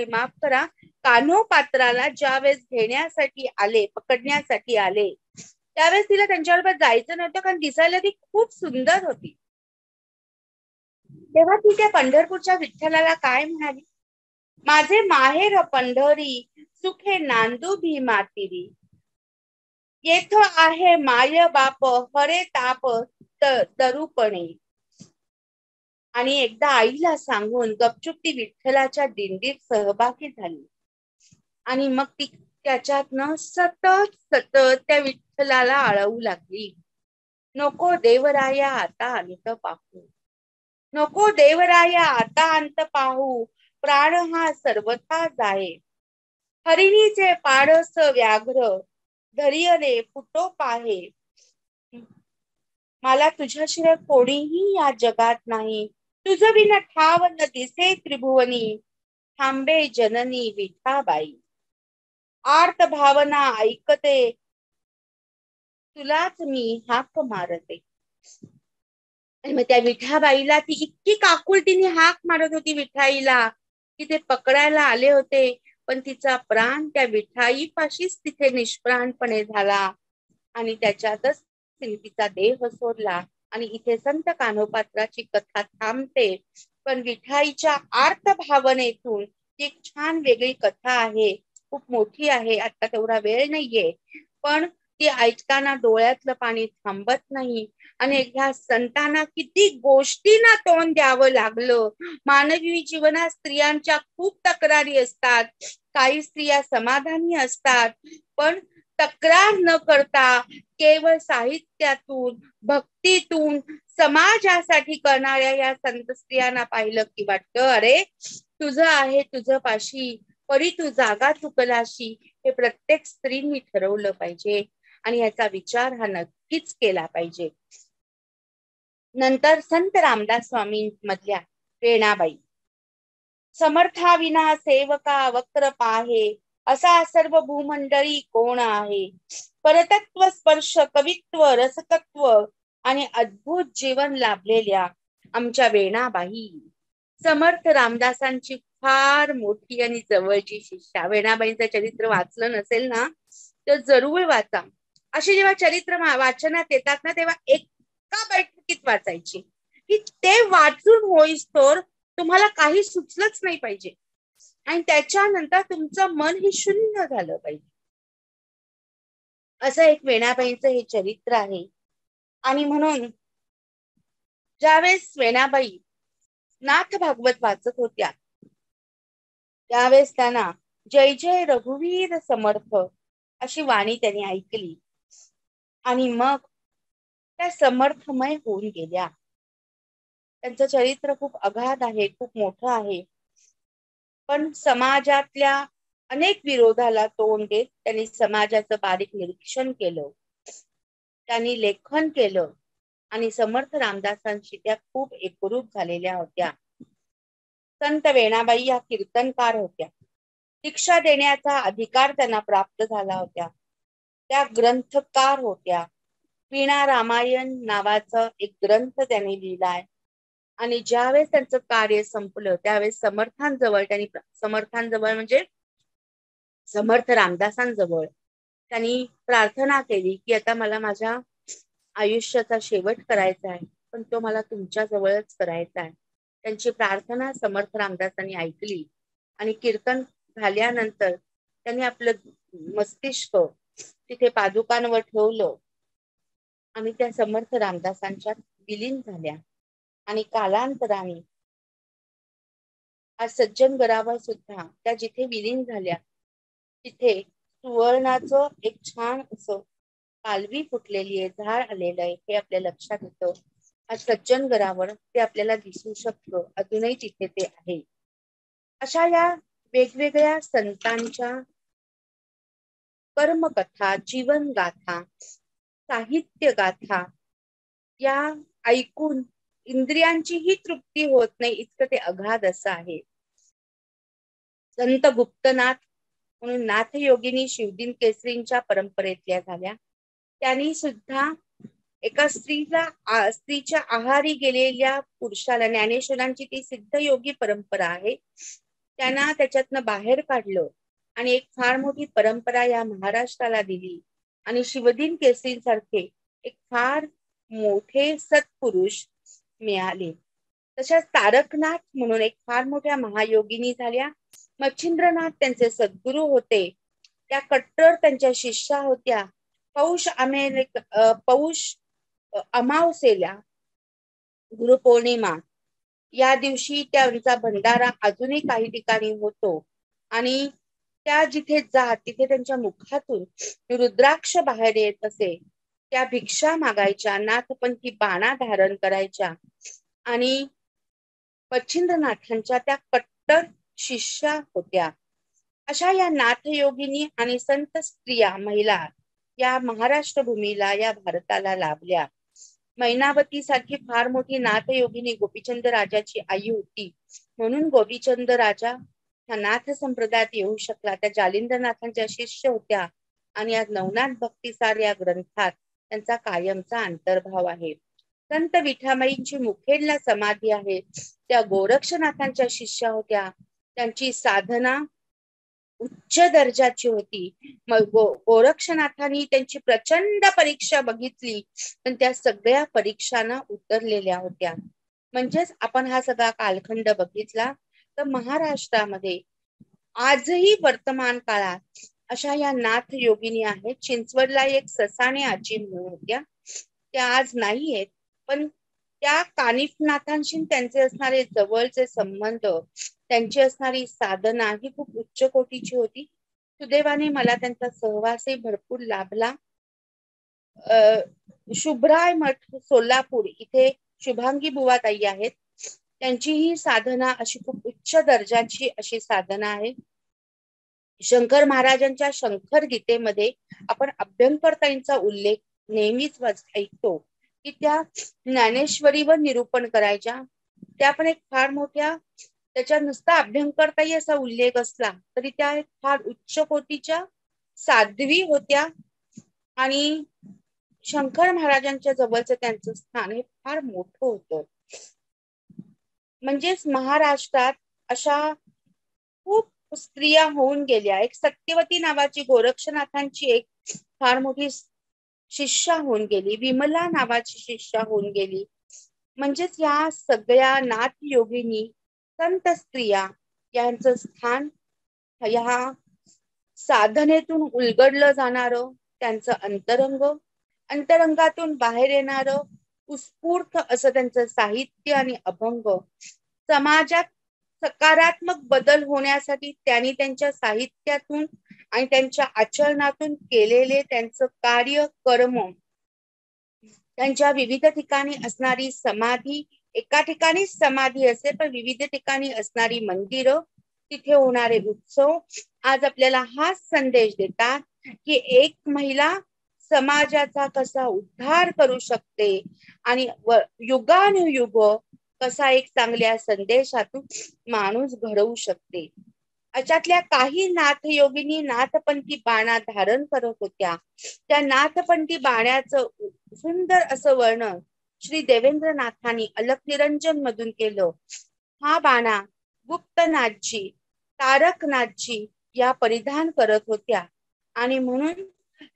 माफ करा, कान्होपात्राला ज्यावेळेस घेण्यासाठी आले, पकडण्यासाठी आले, त्यावेळेस तिला त्यांच्याबरोबर जायचं नव्हतं, कारण दिसायला ती खूप सुंदर होती. तेव्हा ती त्या पंढरपूरच्या विठ्ठलाला काय म्हणाली, माझे माहेर पंढरी, सुखे नांदू भीमा तिरी, येथ आहे माय बाप, हरे ताप तरुपणे. आणि एकदा आईला सांगून गपचूप ती विठ्ठलाच्या दिंडीत सहभागी झाली आणि मग ती त्याच्यातनं सतत त्या विठ्ठलाला आळवू लागली, नको देवराया आता अंत पाहू, नको देवराया आता अंत पाहू, प्राण हा सर्वथा जाये, हरिणीचे पाडस व्याघ्र, धैर्यने फुटो पाहे, मला तुझ्याशिवाय कोणीही या जगात नाही, तुझ विन ठाव न दिसे त्रिभुवनी, थांबे जननी विठाबाई. आर्त भावना ऐकते, तुलाच मी हाक मारते. आणि मग त्या विठाबाईला ती इतकी काकुळतीने हाक मारत होती विठाईला, की ते पकडायला आले होते, पण तिचा प्राण त्या विठाईपाशीच तिथे निष्प्राणपणे झाला आणि त्याच्यातच तिने तिचा देह सोडला. आणि इथे संत कान्होपात्राची कथा थांबते. पण विठाईच्या आर्त भावनेतून एक छान वेगळी कथा आहे, खूप मोठी आहे, आता तेवढा वेळ नाहीये, पण ती ऐकताना डोळ्यातलं पाणी थांबत नाही. आणि ह्या संतांना किती गोष्टींना तोंड द्यावं लागलं. मानवी जीवनात स्त्रियांच्या खूप तक्रारी असतात, काही स्त्रिया समाधानी असतात, पण तक्रार न करता केवळ साहित्यातून, भक्तीतून, समाजासाठी करणाऱ्या या संत स्त्रियांना पाहिलं की वाटतं, अरे तुझं आहे तुझं पाशी, परी तू जागा चुकलाशी. हे प्रत्येक स्त्रीनी ठरवलं पाहिजे आणि याचा विचार हा नक्कीच केला पाहिजे. नंतर संत रामदास स्वामी मधल्या वेणाबाई. समर्थाविना सेवका वक्र पाहे, असा सर्व भूमंडळी कोण आहे. परतत्व स्पर्श कवित्व रसकत्व आणि अद्भुत जीवन लाभलेल्या आमच्या वेणाबाई. समर्थ रामदासांची फार मोठी आणि जवळची शिष्या. वेणाबाईंचं चरित्र वाचलं नसेल ना तर जरूर वाचा. अशी जेव्हा चरित्र वाचनात येतात ना तेव्हा एका बैठकीत वाचायची, की ते वाचून होईस्तोवर तुम्हाला काही सुचलंच नाही पाहिजे आणि त्याच्यानंतर तुमचं मन हे शून्य झालं पाहिजे. असं एक वेणाबाईंचं हे चरित्र आहे. आणि म्हणून ज्यावेळेस वेणाबाई नाथ भागवत वाचत होत्या त्यावेळेस त्यांना जय जय रघुवीर समर्थ अशी वाणी त्यांनी ऐकली आणि मग त्या समर्थमय होऊन गेल्या. त्यांचं चरित्र खूप अगाध आहे, खूप मोठं आहे, पण समाजातल्या अनेक विरोधाला तोंड देत त्यांनी समाजाचं बारीक निरीक्षण केलं, त्यांनी लेखन केलं आणि समर्थ रामदासांशी त्या खूप एकरूप झालेल्या होत्या. संत वेणाबाई या कीर्तनकार होत्या. दीक्षा देण्याचा अधिकार त्यांना प्राप्त झाला होता. त्या ग्रंथकार होत्या. वीणा रामायण नावाचा एक ग्रंथ त्यांनी लिहिलाय आणि ज्यावेळेस त्यांचं कार्य संपलं त्यावेळेस समर्थांजवळ म्हणजे समर्थ रामदासांजवळ त्यांनी प्रार्थना केली की आता मला माझ्या आयुष्याचा शेवट करायचा आहे, पण तो मला तुमच्या जवळच करायचा आहे. त्यांची प्रार्थना समर्थ रामदासांनी ऐकली आणि कीर्तन झाल्यानंतर त्यांनी आपलं मस्तिष्क तिथे पादुकांवर ठेवलं आणि त्या समर्थ रामदासांच्या विलीन झाल्या. आणि कालांतराने आज सज्जनगडावर सुद्धा त्या जिथे विलीन झाल्या तिथे सुवर्णाचं एक छान असं पालवी फुटलेली आहे, झाड आलेलं आहे, हे आपल्या लक्षात येतं. आज सज्जनगडावर ते आपल्याला दिसू शकतं, अजूनही तिथे ते आहे. अशा या वेगवेगळ्या संतांच्या कर्मकथा, जीवन गाथा, साहित्य गाथा या ऐकून इंद्रियांचीही तृप्ती होत नाही, इतकं ते अगाध असं आहे. संत गुप्तनाथ म्हणून नाथयोगिनी शिवदिन केसरींच्या परंपरेतल्या झाल्या. त्यांनी सुद्धा एका स्त्रीच्या आहारी गेलेल्या पुरुषाला, ज्ञानेश्वरांची ती सिद्धयोगी परंपरा आहे, त्यांना त्याच्यातनं बाहेर काढलं आणि एक फार मोठी परंपरा या महाराष्ट्राला दिली आणि शिवदिन केसरींसारखे एक फार मोठे सत्पुरुष मिळाले. तशाच तारकनाथ म्हणून एक फार मोठ्या महायोगिनी झाल्या. मच्छिंद्रनाथ त्यांचे सद्गुरू होते. त्या कट्टर त्यांच्या शिष्या होत्या. पौष अमावस्येला गुरुपौर्णिमा या दिवशी त्यांचा भंडारा अजूनही काही ठिकाणी होतो आणि त्या जिथे जात तिथे त्यांच्या मुखातून रुद्राक्ष बाहेर येत असे. त्या भिक्षा मागायच्या, नाथपंथी बाणा धारण करायच्या आणि मच्छिंद्रनाथांच्या त्या कट्टर शिष्या होत्या. अशा या नाथयोगिनी आणि संत स्त्रिया महिला या महाराष्ट्र भूमीला, या भारताला लाभल्या. मैनावती सारखी फार मोठी नाथयोगिनी गोपीचंद राजाची आई होती, म्हणून गोपीचंद राजा हा नाथ संप्रदायात येऊ शकला. त्या जालिंदरनाथांच्या शिष्य होत्या आणि या नवनाथ भक्तिसार या ग्रंथात त्यांचा कायमचा अंतर्भाव आहे. संत विठाबाईंची मुखेडला समाधी आहे, त्या गोरक्षनाथांच्या शिष्या होत्या. त्यांची साधना उच्च दर्जाची होती. मग गोरक्षनाथांनी त्यांची प्रचंड परीक्षा बघितली, पण त्या सगळ्या परीक्षांना उतरलेल्या होत्या. म्हणजेच आपण हा सगळा कालखंड बघितला तर महाराष्ट्रामध्ये आजही वर्तमान काळात अशा या नाथ योगिनी आहेत. चिंचवडला एक ससाणे आजी म्हणून होत्या, त्या आज नाहीयेत, पण त्या कानिफनाथांशी त्यांचे असणारे जवळचे संबंध, त्यांची असणारी साधना ही खूप उच्च कोटीची होती. सुदैवाने मला त्यांचा सहवासही भरपूर लाभला. शुभ्राय मठ सोलापूर इथे शुभांगी बुवा ताई आहेत. त्यांची ही साधना अशी खूप उच्च दर्जाची अशी साधना आहे. शंकर महाराजांच्या शंकर गीतेमध्ये आपण अभ्यंकरताईंचा उल्लेख नेहमीच ऐकतो की त्या ज्ञानेश्वरीवर निरूपण करायच्या. त्या पण एक फार मोठ्या, त्याच्या नुसता अभ्यंकरताई असा उल्लेख असला तरी त्या एक फार उच्च कोटीच्या साध्वी होत्या आणि शंकर महाराजांच्या जवळचं त्यांचं स्थान हे फार मोठं होतं. म्हणजेच महाराष्ट्रात अशा खूप स्त्रिया होऊन गेल्या. एक सत्यवती नावाची गोरक्षनाथांची एक फार मोठी शिष्या होऊन गेली, विमला नावाची शिष्या होऊन गेली. म्हणजेच या सगळ्या नाथ योगिनी संत स्त्रिया यांचं स्थान या साधनेतून उलगडलं जाणारं त्यांचं अंतरंगातून बाहेर येणारं उत्स्फूर्त असं त्यांचं साहित्य आणि अभंग, समाजात सकारात्मक बदल होण्यासाठी त्यांनी त्यांच्या साहित्यातून आणि त्यांच्या आचरणातून केलेले त्यांचं कार्य कर्म, त्यांच्या विविध ठिकाणी असणारी समाधी, एका ठिकाणीच समाधी असे पण विविध ठिकाणी असणारी मंदिरं, तिथे होणारे उत्सव आज आपल्याला हाच संदेश देतात की एक महिला समाजाचा कसा उद्धार करू शकते आणि युगानुयुग कसा एक चांगल्या संदेशातून माणूस घडवू शकते. अशातल्या काही नाथयोगिनी नाथपंथी बाणा धारण करत होत्या. त्या नाथपंथी बाण्याचं सुंदर असं वर्णन श्री देवेंद्रनाथांनी अलख निरंजन मधून केलं. हा बाणा गुप्तनाथजी, तारकनाथजी या परिधान करत होत्या आणि म्हणून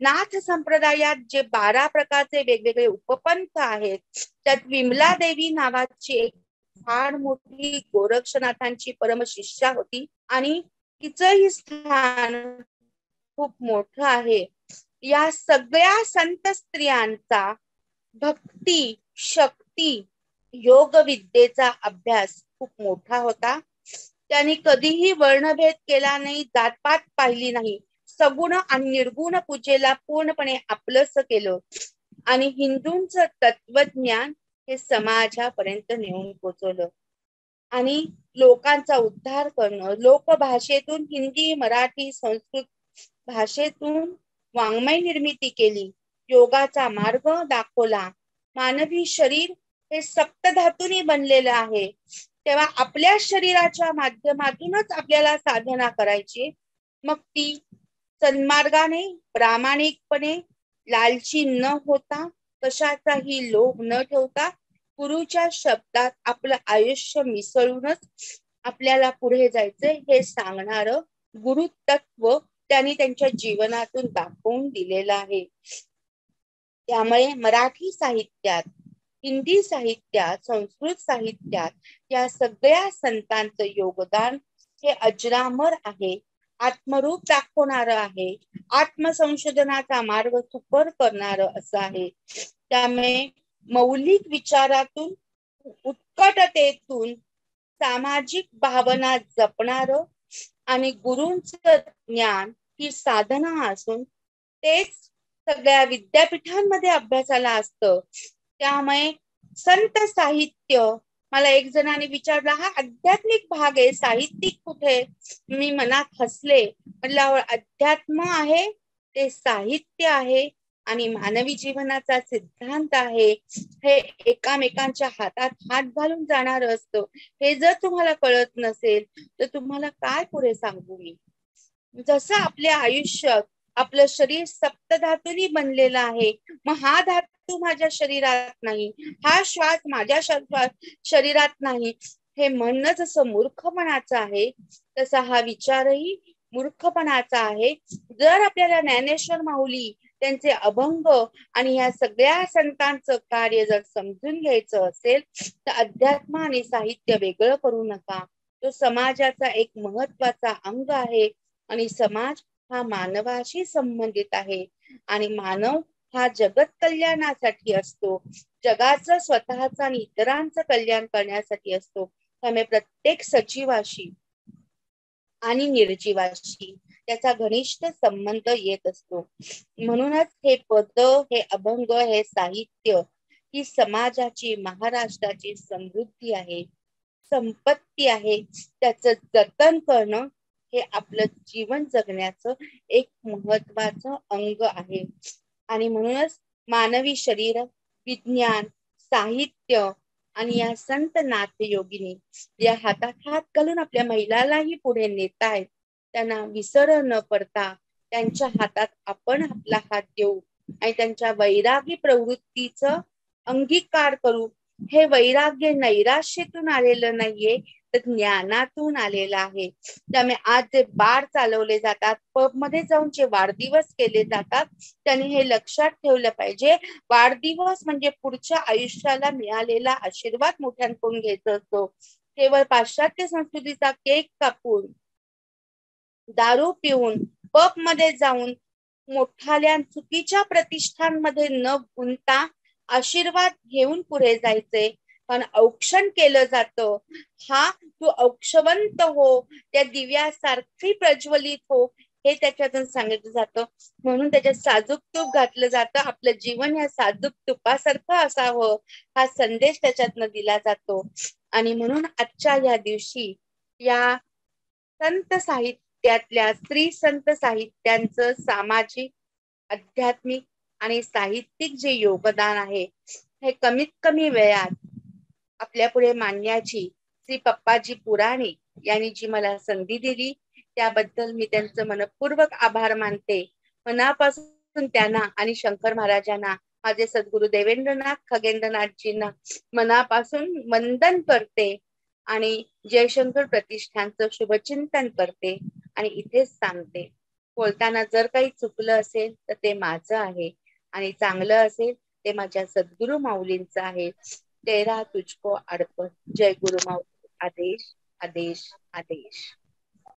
नाथ संप्रदायात जे 12 प्रकारचे वेगवेगळे उपपंथ आहेत, त्यात विमला देवी नावाची एक फार मोठी गोरक्षनाथांची परमशिष्या होती आणि तिचंही स्थान खूप मोठं आहे. या सगळ्या संत स्त्रियांचा भक्ती, शक्ती, योग विद्येचा अभ्यास खूप मोठा होता. त्यांनी कधीही वर्णभेद केला नाही, जातपात पाहिली नाही, सगुण आणि निर्गुण पूजेला पूर्णपणे आपलंस केलं आणि हिंदूंचं तत्वज्ञान हे समाजापर्यंत नेऊन पोहोचवलं आणि लोकांचा उद्धार करणं, लोकभाषेतून हिंदी, मराठी, संस्कृत भाषेतून वाङ्मय निर्मिती केली, योगाचा मार्ग दाखवला. मानवी शरीर हे सप्तधातूंनी बनलेलं आहे, तेव्हा आपल्या शरीराच्या माध्यमातूनच आपल्याला साधना करायची. मग ती सन्मार्गाने, प्रामाणिकपणे, लालची न होता, कशाचाही लोभ न ठेवता, गुरुच्या शब्दात आपलं आयुष्य मिसळूनच आपल्याला पुढे जायचंय हे सांगणारं गुरुतत्व त्यांनी त्यांच्या जीवनातून दाखवून दिलेलं आहे. त्यामुळे मराठी साहित्यात, हिंदी साहित्यात, संस्कृत साहित्यात या सगळ्या संतांचं योगदान हे अजरामर आहे, आत्मरूप दाखवणारं आहे, आत्मसंशोधनाचा मार्ग सुकर करणारं असं आहे. त्यामुळे मौलिक विचारातून, उत्कटतेतून सामाजिक भावना जपणारं आणि गुरूंचं ज्ञान ही साधना असून तेच सगळ्या विद्यापीठांमध्ये अभ्यासाला असतं. त्यामुळे संत साहित्य, मला एक जणांनी विचारलं हा आध्यात्मिक भाग आहे, साहित्यिक कुठे? मी मनात हसले, म्हटलं अध्यात्म आहे ते साहित्य आहे आणि मानवी जीवनाचा सिद्धांत आहे, हे एकामेकांच्या हातात हात घालून जाणार असतं. हे जर तुम्हाला कळत नसेल तर तुम्हाला काय पुढे सांगू मी. जसं आपल्या आयुष्यात आपलं शरीर सप्तधातूंनी बनलेलं आहे, मग हा धातू माझ्या शरीरात नाही, हा श्वास माझ्या शरीरात नाही, हे म्हणणं जसं मूर्खपणाचं आहे, तसा हा विचारही मूर्खपणाचा आहे. जर आपल्याला ज्ञानेश्वर माऊली त्यांचे अभंग आणि या सगळ्या संतांचं कार्य जर समजून घ्यायचं असेल तर अध्यात्म आणि साहित्य वेगळं करू नका. तो समाजाचा एक महत्वाचा अंग आहे आणि समाज हा मानवाशी संबंधित आहे आणि मानव हा जगत कल्याणासाठी असतो, जगाचं स्वतःचं आणि इतरांचं कल्याण करण्यासाठी असतो. त्यामुळे प्रत्येक सजीवाशी आणि निर्जीवाशी त्याचा घनिष्ठ संबंध येत असतो. म्हणूनच हे पद, हे अभंग, हे साहित्य ही समाजाची, महाराष्ट्राची समृद्धी आहे, संपत्ती आहे. त्याचं जतन करणं हे आपलं जीवन जगण्याचं एक महत्वाचं अंग आहे. आणि म्हणूनच मानवी शरीर, विज्ञान, साहित्य आणि या संत नाथयोगिनी या हातात हात घालून आपल्या महिलालाही पुढे नेतायत, त्यांना विसर न पडता त्यांच्या हातात आपण आपला हात देऊ आणि त्यांच्या वैरागी प्रवृत्तीचं अंगीकार करू. हे वैराग्य नैराश्यातून आलेलं नाहीये, तर ज्ञानातून आलेलं आहे. त्यामुळे आज जे बार चालवले जातात, पब मध्ये जाऊन जे वाढदिवस केले जातात, त्यांनी हे लक्षात ठेवलं पाहिजे. वाढदिवस म्हणजे पुढच्या आयुष्याला मिळालेला आशीर्वाद मोठ्यांकडून घ्यायचा असतो. केवळ पाश्चात्य संस्कृतीचा केक कापून, दारू पिऊन, पब मध्ये जाऊन, मोठाल्या चुकीच्या प्रतिष्ठानमध्ये न गुंता आशीर्वाद घेऊन पुढे जायचे. पण औक्षण केलं जातं, हा तू औक्षवंत हो, त्या दिव्यासारखी प्रज्वलित हो, हे त्याच्यातून सांगितलं जातं. म्हणून त्याच्यात साजूक तूप घातलं जातं. आपलं जीवन या साजूक तुपासारखं असावं, हा संदेश त्याच्यातनं दिला जातो. आणि म्हणून आजच्या या दिवशी या संत साहित्यातल्या स्त्री संत साहित्यांचं सामाजिक, आध्यात्मिक आणि साहित्यिक जे योगदान आहे, हे कमीत कमी वेळात आपल्या पुढे मांडण्याची श्री पप्पाजी पुराणिक यांनी जी मला संधी दिली, त्याबद्दल मी त्यांचं मनपूर्वक आभार मानते. मनापासून त्यांना आणि शंकर महाराजांना, माझे सद्गुरु देवेंद्रनाथ खगेंद्रनाथजींना मनापासून वंदन करते आणि जयशंकर प्रतिष्ठानचं शुभचिंतन करते आणि इथेच सांगते. बोलताना जर काही चुकलं असेल तर ते माझं आहे आणि चांगलं असेल ते माझ्या सद्गुरु माऊलींचं आहे. तेरा तुझको अर्पण. जय गुरु माऊली. आदेश, आदेश, आदेश.